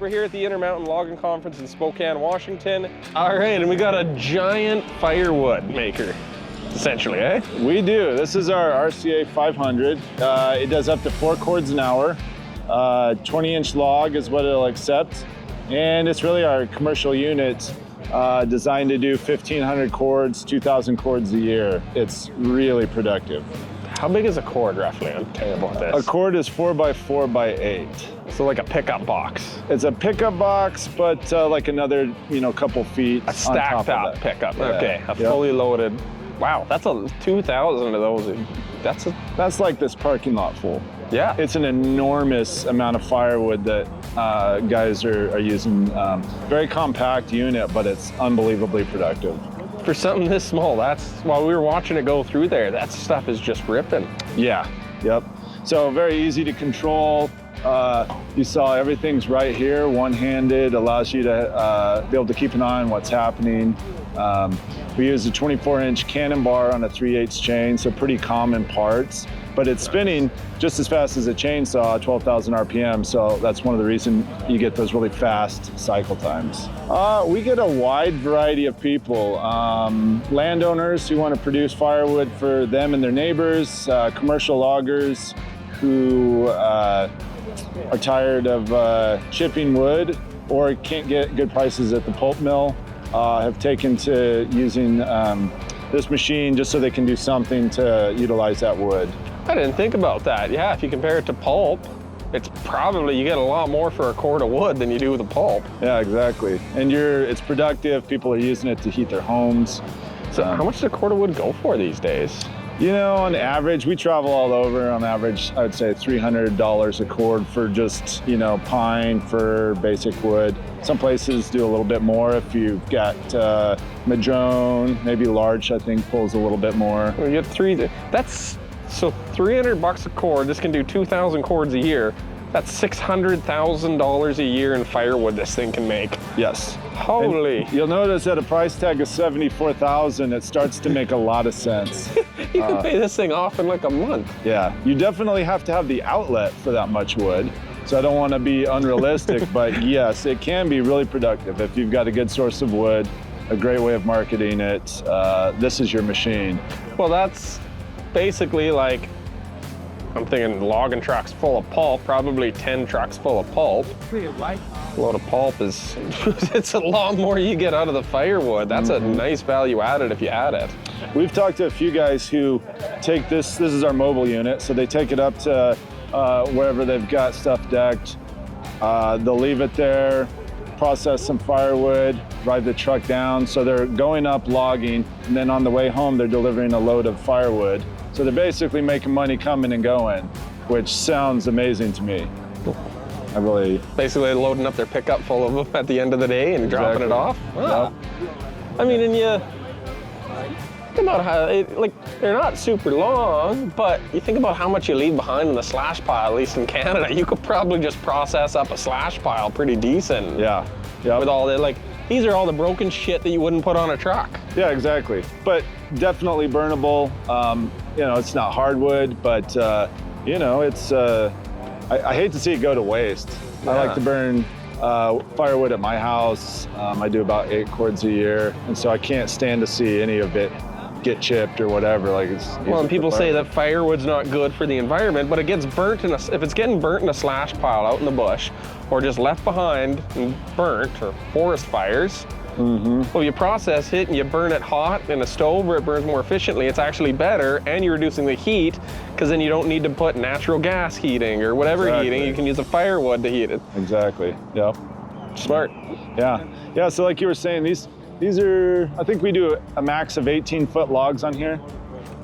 We're here at the Intermountain Logging Conference in Spokane, Washington. All right, and we got a giant firewood maker, essentially, eh? We do. This is our RCA 500. It does up to 4 cords an hour. 20-inch log is what it'll accept. And it's really our commercial unit designed to do 1,500 cords, 2,000 cords a year. It's really productive. How big is a cord, roughly? I'm terrible at this. A cord is 4 by 4 by 8. So like a pickup box. It's a pickup box, but like another, couple feet. A stacked up pickup. Yeah. Okay, a fully loaded. Wow, that's 2,000 of those. That's like this parking lot full. Yeah. It's an enormous amount of firewood that guys are using. Very compact unit, but it's unbelievably productive. For something this small, while we were watching it go through there, that stuff is just ripping. Yeah, yep. So very easy to control. You saw everything's right here, one-handed, allows you to be able to keep an eye on what's happening. We use a 24-inch cannon bar on a 3/8 chain, so pretty common parts. But it's spinning just as fast as a chainsaw, 12,000 RPM, so that's one of the reasons you get those really fast cycle times. We get a wide variety of people. Landowners who want to produce firewood for them and their neighbors, commercial loggers who are tired of shipping wood or can't get good prices at the pulp mill, have taken to using this machine just so they can do something to utilize that wood. I didn't think about that. Yeah, if you compare it to pulp, it's probably, you get a lot more for a cord of wood than you do with a pulp. Yeah, exactly. And it's productive. People are using it to heat their homes. So how much does a cord of wood go for these days? On average, we travel all over. On average, I would say $300 a cord for just, pine, fir, basic wood. Some places do a little bit more. If you've got madrone, maybe larch, I think pulls a little bit more. We get so $300 a cord. This can do 2,000 cords a year. That's $600,000 a year in firewood this thing can make. Yes. Holy. And you'll notice at a price tag of $74,000, it starts to make a lot of sense. You can pay this thing off in like a month. Yeah, you definitely have to have the outlet for that much wood. So I don't want to be unrealistic, but yes, it can be really productive if you've got a good source of wood, a great way of marketing it. This is your machine. Well, that's basically like, I'm thinking logging trucks full of pulp, probably 10 trucks full of pulp. A load of pulp is, it's a lot more you get out of the firewood. That's a nice value added if you add it. We've talked to a few guys who take this is our mobile unit, so they take it up to wherever they've got stuff decked. They'll leave it there, process some firewood, drive the truck down. So they're going up logging, and then on the way home, they're delivering a load of firewood. So they're basically making money coming and going, which sounds amazing to me. Basically loading up their pickup full of them at the end of the day and dropping it off. Wow. Yep. I mean, and you think about how, they're not super long, but you think about how much you leave behind in the slash pile, at least in Canada. You could probably just process up a slash pile pretty decent. Yeah. Yep. With all the, these are all the broken shit that you wouldn't put on a truck. Yeah, exactly. But definitely burnable. It's not hardwood, but it's, I hate to see it go to waste. Yeah. I like to burn firewood at my house. I do about 8 cords a year, and so I can't stand to see any of it get chipped or whatever. Well, and people say that firewood's not good for the environment, but it gets burnt if it's getting burnt in a slash pile out in the bush, or just left behind and burnt, or forest fires. Well, you process it and you burn it hot in a stove where it burns more efficiently. It's actually better, and you're reducing the heat, because then you don't need to put natural gas heating or whatever heating. You can use the firewood to heat it. Exactly. Yep. Smart. Yeah. So like you were saying, these are, I think we do a max of 18-foot logs on here.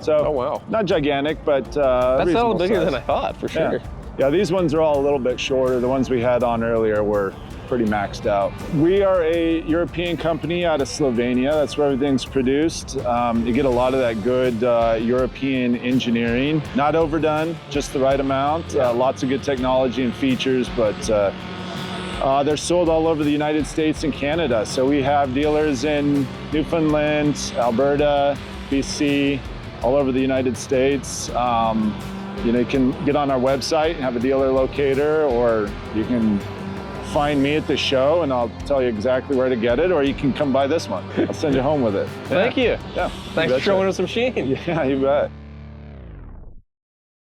So oh wow, not gigantic, but that's a little bigger than I thought, for sure. Yeah, these ones are all a little bit shorter. The ones we had on earlier were pretty maxed out. We are a European company out of Slovenia. That's where everything's produced. You get a lot of that good European engineering. Not overdone, just the right amount. Lots of good technology and features, but they're sold all over the United States and Canada. So we have dealers in Newfoundland, Alberta, BC, all over the United States. You can get on our website and have a dealer locator, or you can find me at the show and I'll tell you exactly where to get it, or you can come buy this one. I'll send you home with it. Thank you. Yeah. Thanks for showing us the machine. Yeah, you bet.